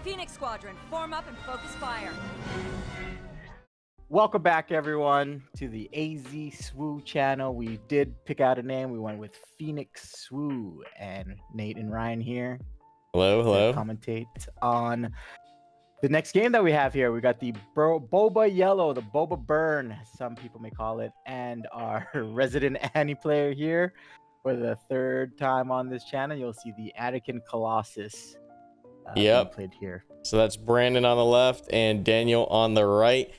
Phoenix Squadron, form up and focus fire. Welcome back, everyone, to the AZ Swoo channel. We did pick out a name. We went with Phoenix Swoo, and Nate and Ryan here. Hello. To commentate on the next game that we have here. We got the Boba Yellow, the Boba Burn, some people may call it, and our resident Annie player here for the third time on this channel. You'll see the Anakin Colossus being played here. So that's Brandon on the left and Daniel on the right.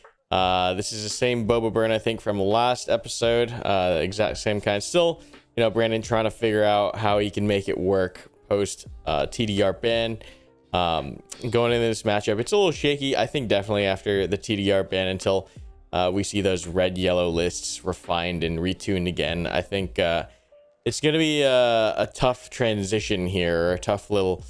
This is the same Boba Burn, I think, from last episode. Exact same kind. Still, Brandon trying to figure out how he can make it work post TDR ban. Going into this matchup, it's a little shaky. I think definitely after the TDR ban until we see those red-yellow lists refined and retuned again. I think it's going to be a tough transition here, a tough little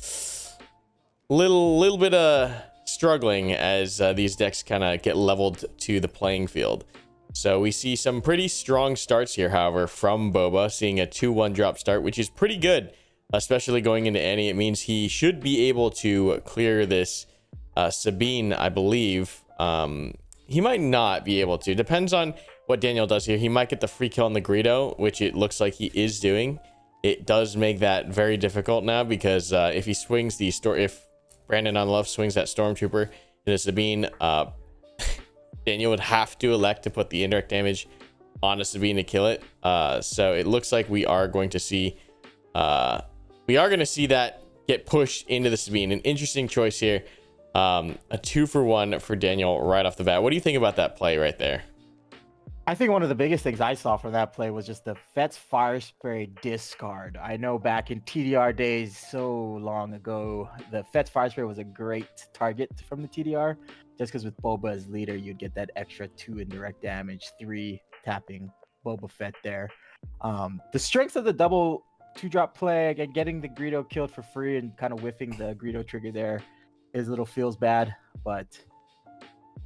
bit of struggling as these decks kind of get leveled to the playing field. So we see some pretty strong starts here, however, from Boba, seeing a 2-1 drop start, which is pretty good, especially going into Annie. It means he should be able to clear this Sabine, I believe. He might not be able to. Depends on what Daniel does here. He might get the free kill on the Greedo, which it looks like he is doing. It does make that very difficult now, because if he swings the if Brandon on the left swings that Stormtrooper into Sabine, Daniel would have to elect to put the indirect damage on a Sabine to kill it. So it looks like we are going to see that get pushed into the Sabine. An interesting choice here. A 2-for-1 for Daniel right off the bat. What do you think about that play right there? I think one of the biggest things I saw from that play was just the Fett's Fire Spray discard. I know back in TDR days so long ago, the Fett's Fire Spray was a great target from the TDR, just because with Boba as leader, you'd get that extra 2 indirect damage, 3 tapping Boba Fett there. The strength of the double 2-drop play, again, getting the Greedo killed for free and kind of whiffing the Greedo trigger there is a little feels bad, but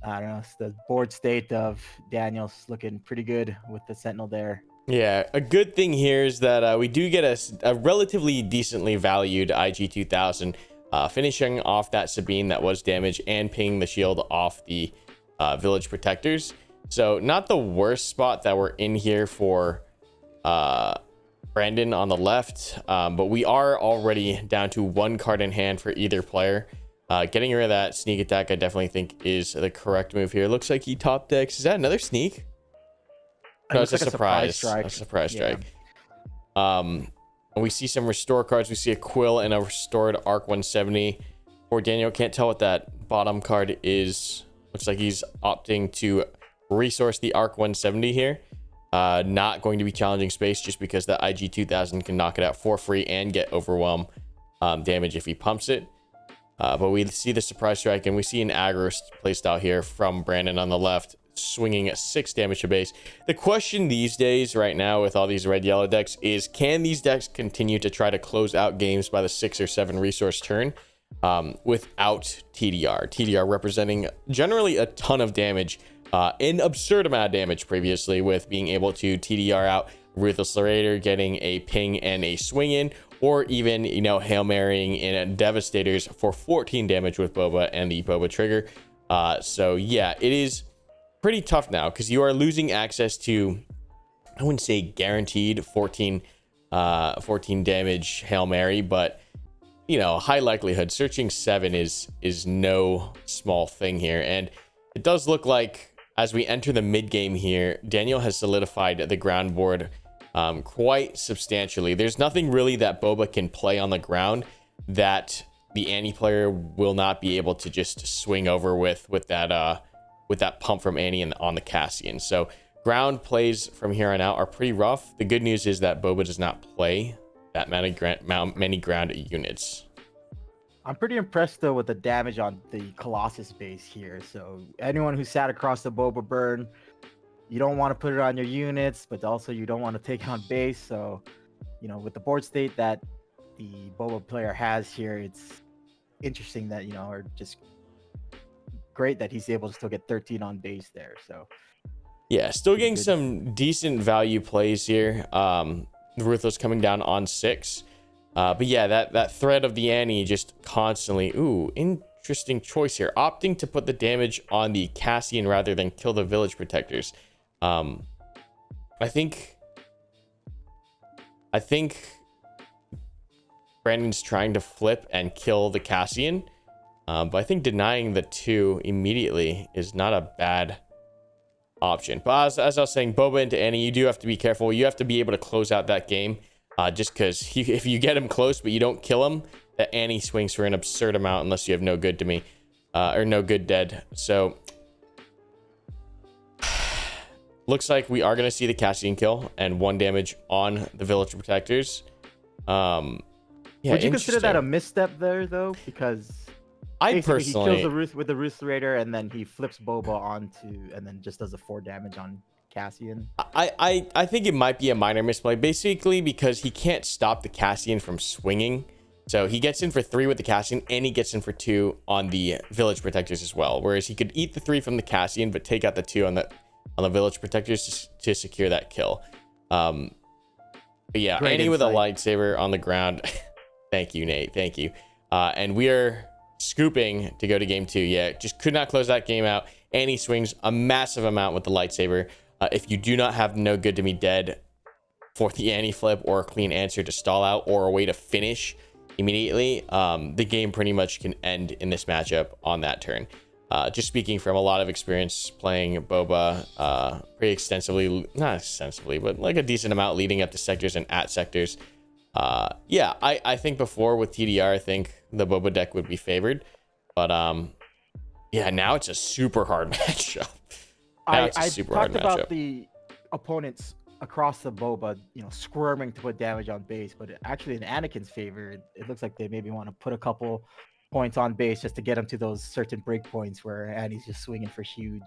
I don't know. It's the board state of Daniel's looking pretty good with the Sentinel there. Yeah, a good thing here is that we do get a relatively decently valued IG-2000, finishing off that Sabine that was damaged and pinging the shield off the village protectors. So not the worst spot that we're in here for Brandon on the left, but we are already down to 1 card in hand for either player. Getting rid of that sneak attack, I definitely think, is the correct move here. Looks like he top decks. Is that another sneak? No, it's like a surprise strike. A surprise strike. And we see some restore cards. We see a Quill and a restored Arc 170. Or Daniel can't tell what that bottom card is. Looks like he's opting to resource the Arc 170 here. Not going to be challenging space just because the IG-2000 can knock it out for free and get overwhelm damage if he pumps it. But we see the surprise strike, and we see an aggro playstyle here from Brandon on the left, swinging at 6 damage to base. The question these days, right now, with all these red-yellow decks is, can these decks continue to try to close out games by the 6 or 7 resource turn without TDR? TDR representing generally a ton of damage, an absurd amount of damage previously, with being able to TDR out Ruthless Raider, getting a ping and a swing in, or even, Hail Marying in Devastators for 14 damage with Boba and the Boba trigger. So yeah, it is pretty tough now, because you are losing access to, I wouldn't say guaranteed 14 damage Hail Mary, but high likelihood. Searching 7 is no small thing here, and it does look like as we enter the mid game here, Daniel has solidified the ground board quite substantially. There's nothing really that Boba can play on the ground that the Annie player will not be able to just swing over with that pump from Annie and on the Cassian. So ground plays from here on out are pretty rough. The good news is that Boba does not play that many ground units. I'm pretty impressed though with the damage on the Colossus base here. So anyone who sat across the Boba Burn, you don't want to put it on your units, but also you don't want to take on base. So, with the board state that the Boba player has here, it's interesting that, or just great that he's able to still get 13 on base there. So, yeah, still getting some decent value plays here. Ruthless coming down on 6. But yeah, that threat of the Annie just constantly. Ooh, interesting choice here, opting to put the damage on the Cassian rather than kill the village protectors. I think Brandon's trying to flip and kill the Cassian, but I think denying the 2 immediately is not a bad option. But as I was saying, Boba into Annie, you do have to be careful. You have to be able to close out that game, just because if you get him close but you don't kill him, that Annie swings for an absurd amount unless you have no good to me, or no good dead. So looks like we are going to see the Cassian kill and 1 damage on the village protectors. Yeah, would you consider that a misstep there, though? Because I personally, he kills the Ruth with the Ruth Raider, and then he flips Boba onto, and then just does a 4 damage on Cassian. I think it might be a minor misplay, basically because he can't stop the Cassian from swinging. So he gets in for 3 with the Cassian, and he gets in for 2 on the village protectors as well. Whereas he could eat the 3 from the Cassian, but take out the 2 on the village protectors to secure that kill. But yeah, Great Annie with a insight. lightsaber on the ground. Thank you, Nate. Thank you. And we are scooping to go to game 2. Yeah, just could not close that game out. Annie swings a massive amount with the lightsaber. If you do not have no good to me dead for the Annie flip or a clean answer to stall out or a way to finish immediately, the game pretty much can end in this matchup on that turn. Just speaking from a lot of experience playing Boba pretty extensively, not extensively, but like a decent amount leading up to sectors and at sectors. Yeah, I think before with TDR, I think the Boba deck would be favored, but yeah, now it's a super hard matchup. I talked about the opponents across the Boba, squirming to put damage on base, but actually in Anakin's favor, it looks like they maybe want to put a couple points on base just to get him to those certain break points where Annie's just swinging for huge.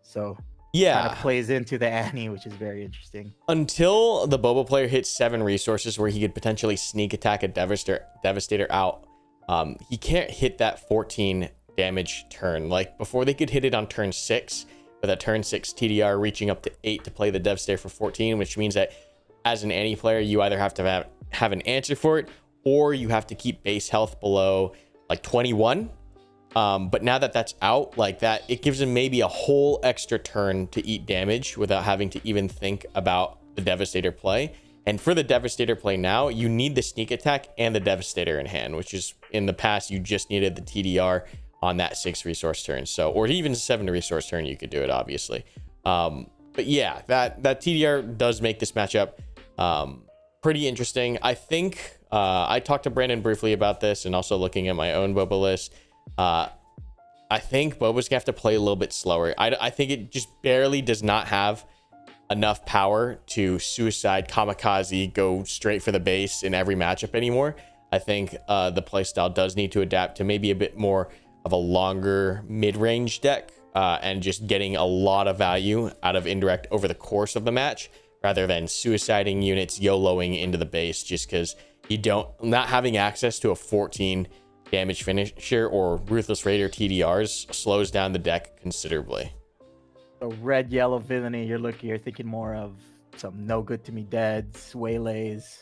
So yeah, kind of plays into the Annie, which is very interesting. Until the Boba player hits 7 resources where he could potentially sneak attack a Devastator out, he can't hit that 14 damage turn. Like before, they could hit it on turn 6 with a turn 6 TDR reaching up to 8 to play the Devastator for 14, which means that as an Annie player, you either have to have an answer for it, or you have to keep base health below like 21. But now that that's out, like that, it gives him maybe a whole extra turn to eat damage without having to even think about the Devastator play. And for the Devastator play now, you need the sneak attack and the Devastator in hand, which is in the past, you just needed the TDR on that 6 resource turn. So, or even 7 resource turn, you could do it, obviously. But yeah, that TDR does make this matchup pretty interesting. I think I talked to Brandon briefly about this and also looking at my own Boba list. I think Boba's gonna have to play a little bit slower. I think it just barely does not have enough power to suicide kamikaze go straight for the base in every matchup anymore. I think the playstyle does need to adapt to maybe a bit more of a longer mid-range deck, and just getting a lot of value out of indirect over the course of the match rather than suiciding units YOLOing into the base just because not having access to a 14 damage finisher or Ruthless Raider TDRs slows down the deck considerably. So red, yellow villainy, you're thinking more of some no good to me deads, waylays.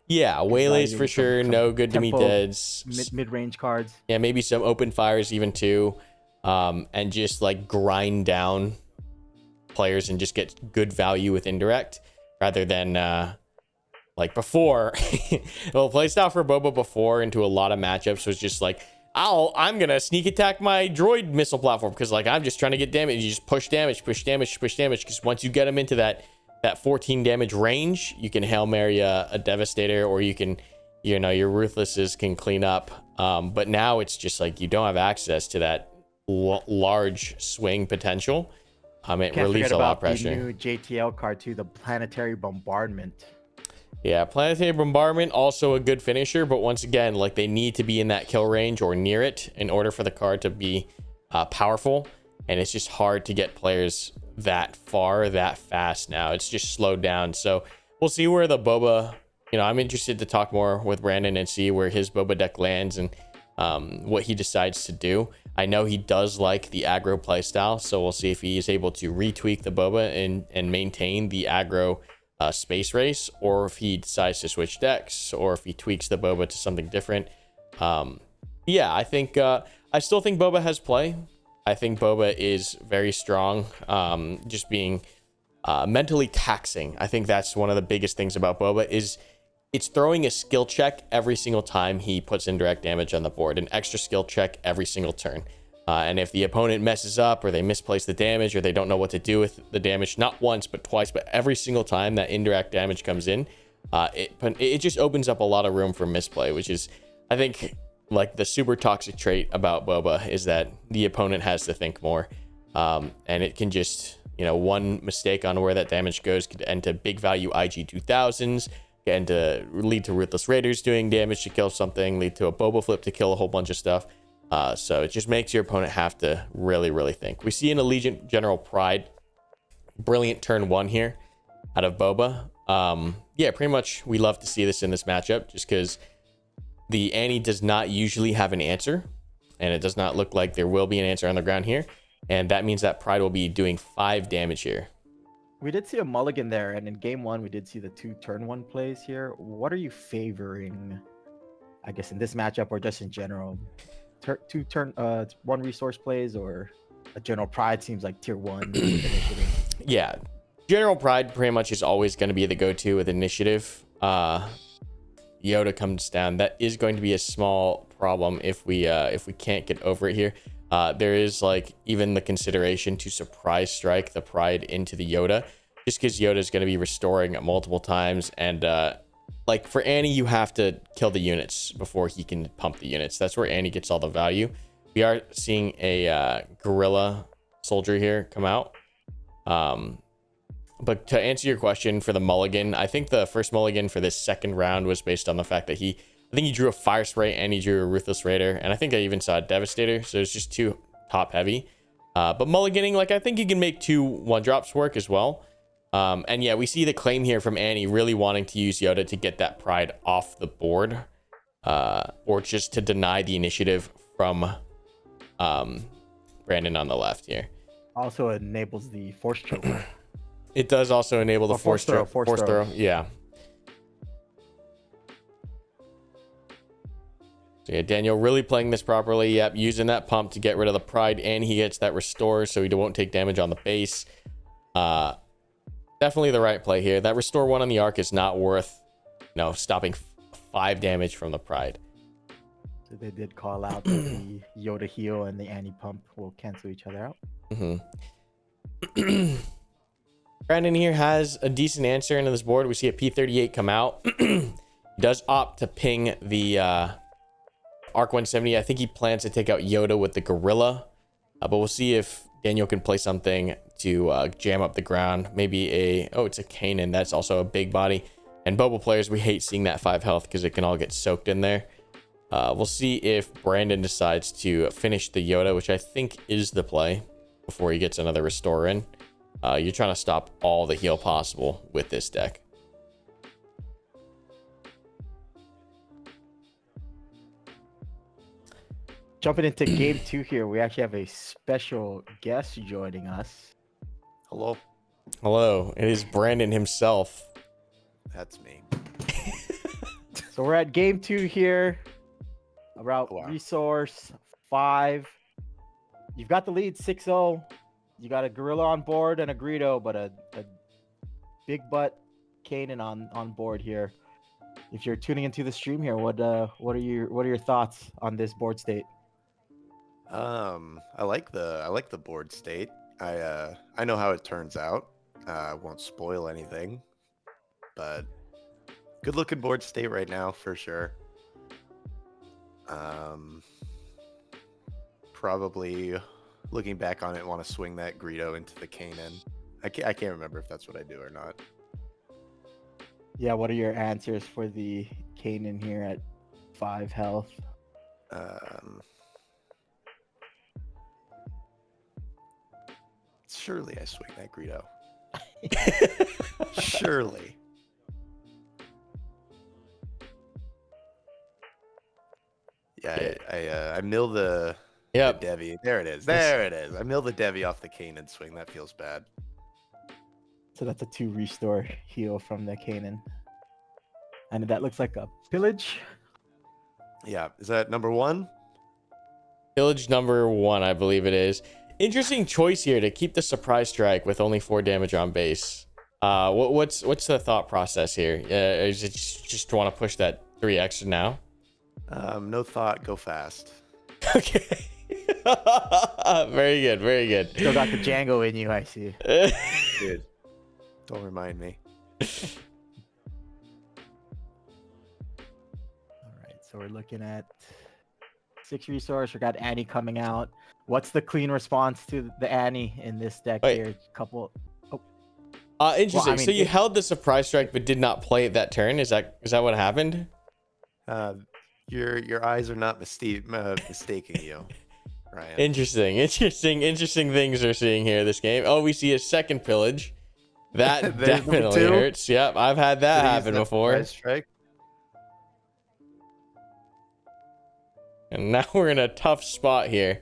Yeah, waylays for sure, no good to me deads. Mid-range cards. Yeah, maybe some open fires even too. And just like grind down players and just get good value with indirect rather than like before. Well, playstyle for Boba before into a lot of matchups was just like, I'm gonna sneak attack my droid missile platform because like I'm just trying to get damage. You just push damage because once you get them into that 14 damage range, you can Hail Mary a Devastator, or you can, your Ruthlesses can clean up. But now it's just like you don't have access to that large swing potential. It relieves a lot of pressure. The new JTL card too, the Planetary Bombardment. Yeah, Planetary Bombardment, also a good finisher, but once again, like they need to be in that kill range or near it in order for the card to be powerful. And it's just hard to get players that far, that fast now. It's just slowed down. So we'll see where the Boba, I'm interested to talk more with Brandon and see where his Boba deck lands and what he decides to do. I know he does like the aggro playstyle, so we'll see if he is able to retweak the Boba and maintain the aggro space race, or if he decides to switch decks, or if he tweaks the Boba to something different. Yeah, I think I still think Boba has play. I think Boba is very strong. Just being mentally taxing. I think that's one of the biggest things about Boba is it's throwing a skill check every single time he puts indirect damage on the board, an extra skill check every single turn. And if the opponent messes up or they misplace the damage or they don't know what to do with the damage, not once, but twice, but every single time that indirect damage comes in, it just opens up a lot of room for misplay, which is, I think, like the super toxic trait about Boba is that the opponent has to think more. And it can just, one mistake on where that damage goes could end to big value IG 2000s, and to lead to Ruthless Raiders doing damage to kill something, lead to a Boba flip to kill a whole bunch of stuff. So it just makes your opponent have to really, really think. We see an Allegiant General Pride, brilliant turn 1 here out of Boba. Yeah, pretty much we love to see this in this matchup just because the Annie does not usually have an answer, and it does not look like there will be an answer on the ground here. And that means that Pride will be doing 5 damage here. We did see a mulligan there, and in game 1, we did see the 2 turn 1 plays here. What are you favoring, I guess, in this matchup or just in general? 2 turn 1 resource plays or a General Pride seems like tier 1 with initiative. Yeah, General Pride pretty much is always going to be the go-to with initiative. Yoda comes down. That is going to be a small problem if we can't get over it here. There is like even the consideration to surprise strike the Pride into the Yoda, just because Yoda is going to be restoring multiple times, and like for Annie, you have to kill the units before he can pump the units. That's where Annie gets all the value. We are seeing a gorilla soldier here come out. But to answer your question for the mulligan, I think the first mulligan for this second round was based on the fact that I think he drew a Fire Spray and he drew a Ruthless Raider, and I think I even saw a Devastator, so it's just too top heavy. But mulliganing, like, I think you can make 2 1-drops work as well. And yeah, we see the claim here from Annie really wanting to use Yoda to get that Pride off the board, or just to deny the initiative from Brandon on the left here. Also enables the Force Choke. It does also enable the force throw. Yeah. So yeah, Daniel really playing this properly. Yep, using that pump to get rid of the Pride, and he gets that restore, so he won't take damage on the base. Definitely the right play here. That restore 1 on the arc is not worth, stopping 5 damage from the Pride. So they did call out that the Yoda heal and the Annie pump will cancel each other out. Mm-hmm. Brandon here has a decent answer into this board. We see a P38 come out. He does opt to ping the Arc 170. I think he plans to take out Yoda with the gorilla, but we'll see if Daniel can play something to jam up the ground. Maybe it's a Kanan. That's also a big body. And Boba players, we hate seeing that 5 health because it can all get soaked in there. We'll see if Brandon decides to finish the Yoda, which I think is the play before he gets another restore in. You're trying to stop all the heal possible with this deck. Jumping into game 2 here, we actually have a special guest joining us. Hello. Hello, it is Brandon himself. That's me. So we're at game 2 here. About resource 5. You've got the lead 6-0. You got a gorilla on board and a Greedo, but a big butt Kanan on board here. If you're tuning into the stream here, what are your thoughts on this board state? I like the board state. I know how it turns out. I won't spoil anything, but good looking board state right now for sure. Probably looking back on it, want to swing that Greedo into the Kanan. I can't remember if that's what I do or not. Yeah, what are your answers for the Kanan here at 5 health? Surely I swing that Greedo. Surely. Yeah, I mill the Devi. There it is. I mill the Devi off the Kanan swing. That feels bad. So that's a 2 restore heal from the Kanan. And that looks like a pillage. Yeah. Is that number 1? Pillage number 1, I believe it is. Interesting choice here to keep the surprise strike with only 4 damage on base. What's the thought process here? Is it just want to push that 3 extra now? No thought, go fast. Okay. Very good, very good. Still got the Django in you, I see. Dude, don't remind me. All right, so we're looking at 6 resource. We got Annie coming out. What's the clean response to the Annie in this deck here? Couple. Interesting. Well, I mean, so you held the surprise strike but did not play it that turn. Is that what happened? Your eyes are not mistaking you, Ryan. Interesting things we're seeing here this game. Oh, we see a second pillage. That definitely hurts. Yep, I've had that happen before. Strike. And now we're in a tough spot here.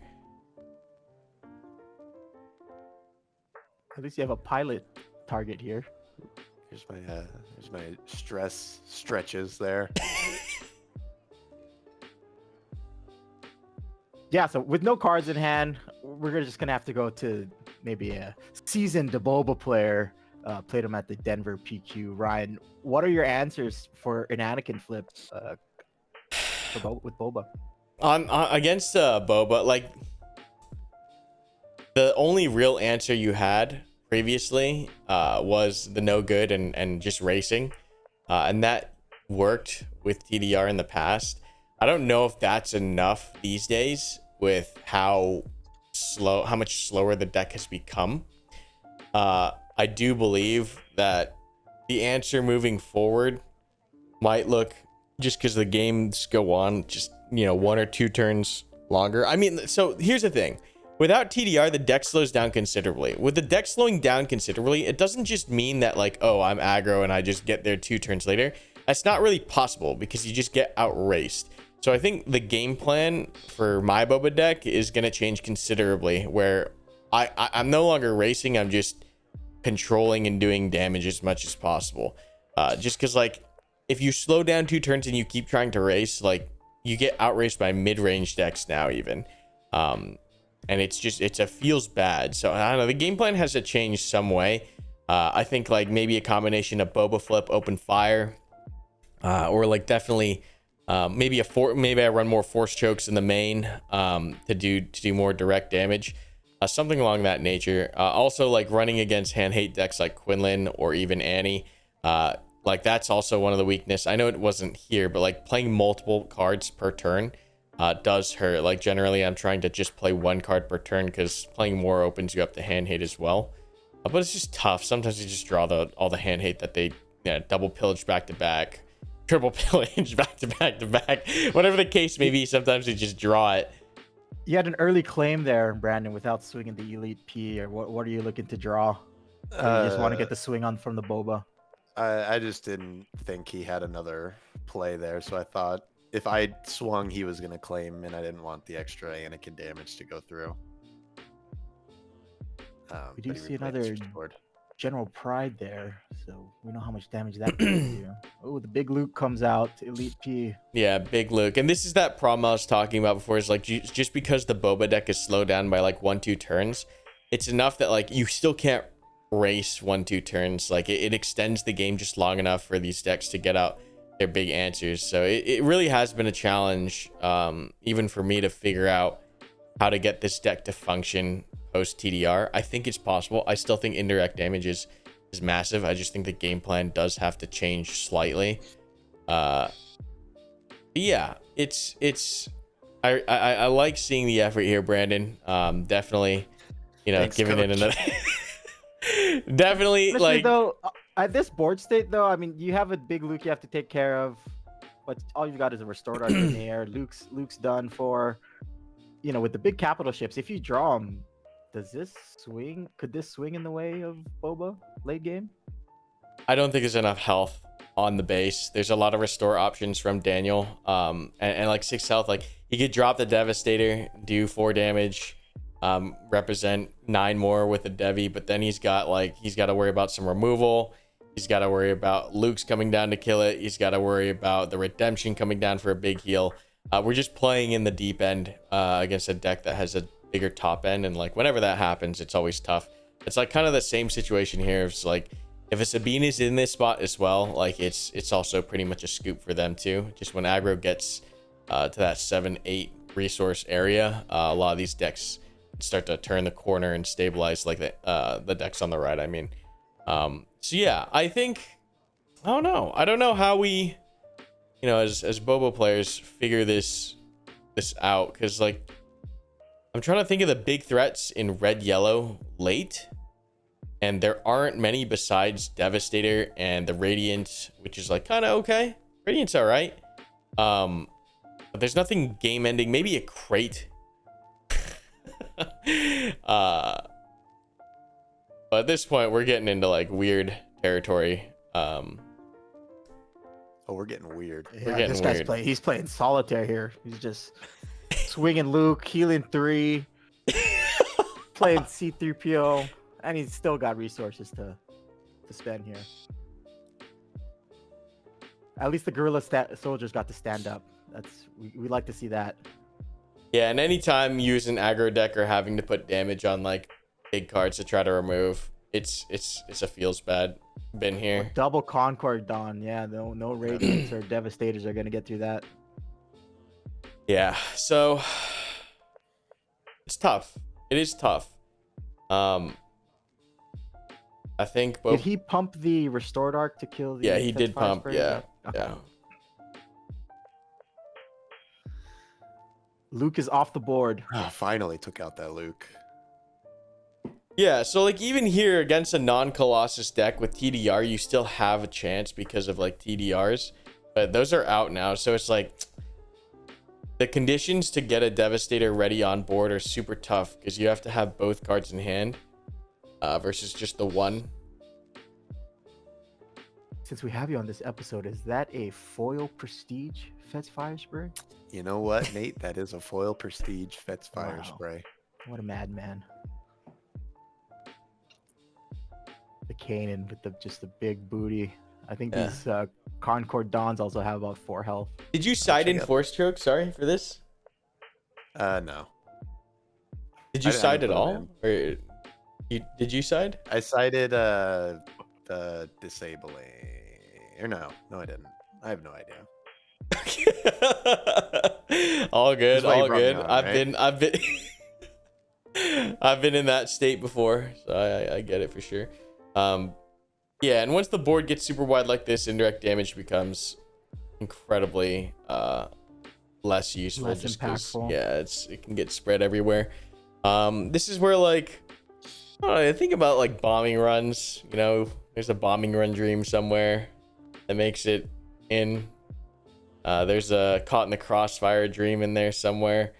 At least you have a pilot target here. Here's my stress stretches there. Yeah, so with no cards in hand, we're just gonna have to go to maybe a seasoned Boba player. Played him at the Denver PQ. Ryan, what are your answers for an Anakin flip with Boba? On against Boba, like the only real answer you had previously was the no good and just racing, and that worked with TDR in the past. I don't know if that's enough these days with how much slower the deck has become. I do believe that the answer moving forward might look, just because the games go on just 1 or 2 turns longer. I mean, so here's the thing. Without TDR, the deck slows down considerably. With the deck slowing down considerably, it doesn't just mean that like, oh, I'm aggro and I just get there 2 turns later. That's not really possible because you just get outraced. So I think the game plan for my Boba deck is going to change considerably, where I'm no longer racing. I'm just controlling and doing damage as much as possible. Just because, like, if you slow down 2 turns and you keep trying to race, like, you get outraced by mid-range decks now even. And it feels bad. So I don't know, the game plan has to change some way. I think like maybe a combination of Boba flip, open fire, or like definitely maybe I run more force chokes in the main to do more direct damage, something along that nature. Also, like running against hand hate decks like Quinlan or even Annie, like that's also one of the weakness. I know it wasn't here, but like playing multiple cards per turn does hurt. Like generally I'm trying to just play 1 card per turn because playing more opens you up to hand hate as well, but it's just tough. Sometimes you just draw all the hand hate that they double pillage back to back, triple pillage back to back to back, whatever the case may be. Sometimes you just draw it. You had an early claim there, Brandon, without swinging the Elite P, or what are you looking to draw? Or you just want to get the swing on from the Boba? I just didn't think he had another play there, so I thought if I swung, he was going to claim, and I didn't want the extra Anakin damage to go through. We do see another General Pride there, so we know how much damage that can do. Oh, the big Luke comes out, Elite P. Yeah, big Luke. And this is that problem I was talking about before, is like just because the Boba deck is slowed down by like 1-2 turns, it's enough that like you still can't race 1-2 turns. Like it extends the game just long enough for these decks to get out their big answers. So it really has been a challenge, even for me, to figure out how to get this deck to function post TDR. I think it's possible. I still think indirect damage is massive. I just think the game plan does have to change slightly. Yeah, I like seeing the effort here, Brandon. Definitely, Thanks, giving Coach. it another definitely. Especially like though, at this board state though, I mean, you have a big Luke you have to take care of, but all you've got is a restored arc in the air. Luke's done for. With the big capital ships, if you draw them, does this swing? Could this swing in the way of Boba late game? I don't think there's enough health on the base. There's a lot of restore options from Daniel, and like 6 health. Like he could drop the Devastator, do 4 damage, represent 9 more with the Devi, but then he's got to worry about some removal. He's got to worry about Luke's coming down to kill it. He's got to worry about the redemption coming down for a big heal. We're just playing in the deep end against a deck that has a bigger top end, and like whenever that happens, it's always tough. It's like kind of the same situation here. It's like if a Sabine is in this spot as well, like it's also pretty much a scoop for them too. Just when aggro gets to that 7-8 resource area, a lot of these decks start to turn the corner and stabilize, like the decks on the right, I mean. So yeah, I don't know how we, you know, as Boba players figure this out, because like I'm trying to think of the big threats in red yellow late, and there aren't many besides Devastator and the Radiant, which is like kind of okay. Radiant's all right. But there's nothing game ending. Maybe a crate. But at this point we're getting into like weird territory. Oh, we're getting weird. Yeah, this guy's playing. He's playing solitaire here. He's just swinging Luke, healing 3, playing C3PO, and he's still got resources to spend here. At least the guerrilla soldiers got to stand up. We like to see that. Yeah, and anytime using aggro deck or having to put damage on like big cards to try to remove, it's a feels bad. Been here. Double Concord Dawn. Yeah, no Radiants or Devastators are gonna get through that. Yeah, so it's tough. It is tough. I think Did he pump the Restored Arc to kill the... Yeah, he did pump. Yeah. Okay. Yeah. Luke is off the board. Oh, finally took out that Luke. Yeah, so like even here against a non-Colossus deck with TDR, you still have a chance because of like TDRs, but those are out now. So it's like the conditions to get a Devastator ready on board are super tough because you have to have both cards in hand versus just the one. Since we have you on this episode, is that a foil prestige Fet's Fire Spray? You know what, Nate? That is a foil prestige Fet's Fire Wow. Spray. What a madman. The Kanan with just the big booty. I think these Concord Dawns also have about 4 health. Did you side in Force Choke? Sorry for this. No. Did you I side at didn't put all? Or did you side? I cited the disabling. Or no, I didn't. I have no idea. All good, That's why you all brought me good. on, I've right? been I've been in that state before, so I get it for sure. Yeah, and once the board gets super wide like this, indirect damage becomes incredibly less useful. Less just 'cause, impactful. yeah, it can get spread everywhere. This is where like I think about like bombing runs. You know, there's a bombing run dream somewhere that makes it in. There's a caught in the crossfire dream in there somewhere.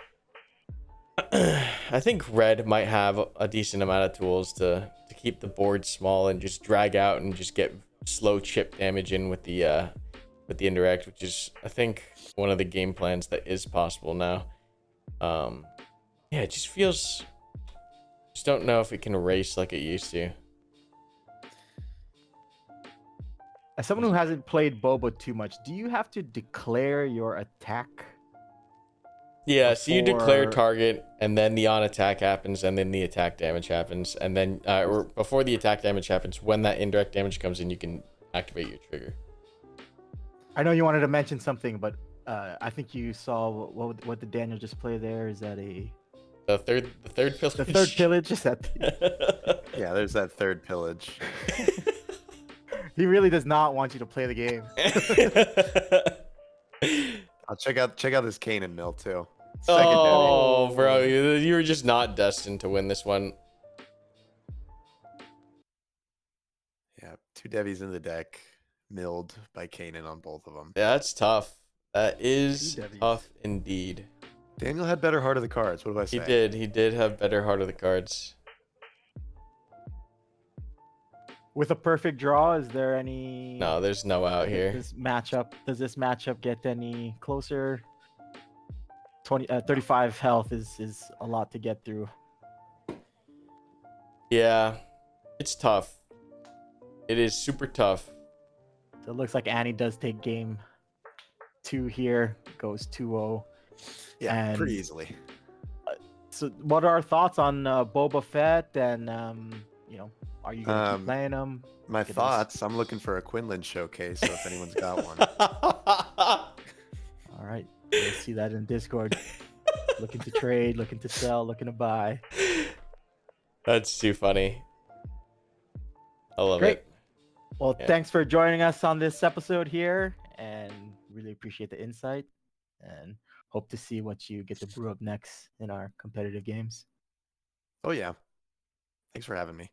I think red might have a decent amount of tools to keep the board small and just drag out and just get slow chip damage in with the indirect, which is I think one of the game plans that is possible now. Yeah, it just feels, just don't know if it can race like it used to. As someone who hasn't played Boba too much, do you have to declare your attack? Yeah, so you declare Before- target, and then the on attack happens, and then the attack damage happens, and then or before the attack damage happens, when that indirect damage comes in, you can activate your trigger. I know you wanted to mention something, but I think you saw what did Daniel just play there? Is that The third pillage. the third pillage? Is that Yeah, there's that third pillage. he really does not want you to play the game. I'll check out this Kanan mill too. Oh, bro, you were just not destined to win this one. Yeah, 2 Devies in the deck, milled by Kanan on both of them. Yeah, that's tough. That is Two Devies. tough indeed. Daniel had better heart of the cards. What do I say? He did have better heart of the cards. With a perfect draw, is there any? No, there's no out here. Does this matchup get any closer? 35 health is a lot to get through. Yeah, it's tough. It is super tough. So it looks like Annie does take game 2 here, goes 2-0. Yeah, And pretty easily. so, what are our thoughts on Boba Fett? And are you gonna keep Um, playing him? My Give us- thoughts, I'm looking for a Quinlan showcase, so if anyone's got one. All right, we'll see that in Discord. Looking to trade, looking to sell, looking to buy. That's too funny. I love Great. it. Well, Yeah. thanks for joining us on this episode here, and really appreciate the insight, and hope to see what you get to brew up next in our competitive games. Oh, yeah. Thanks for having me.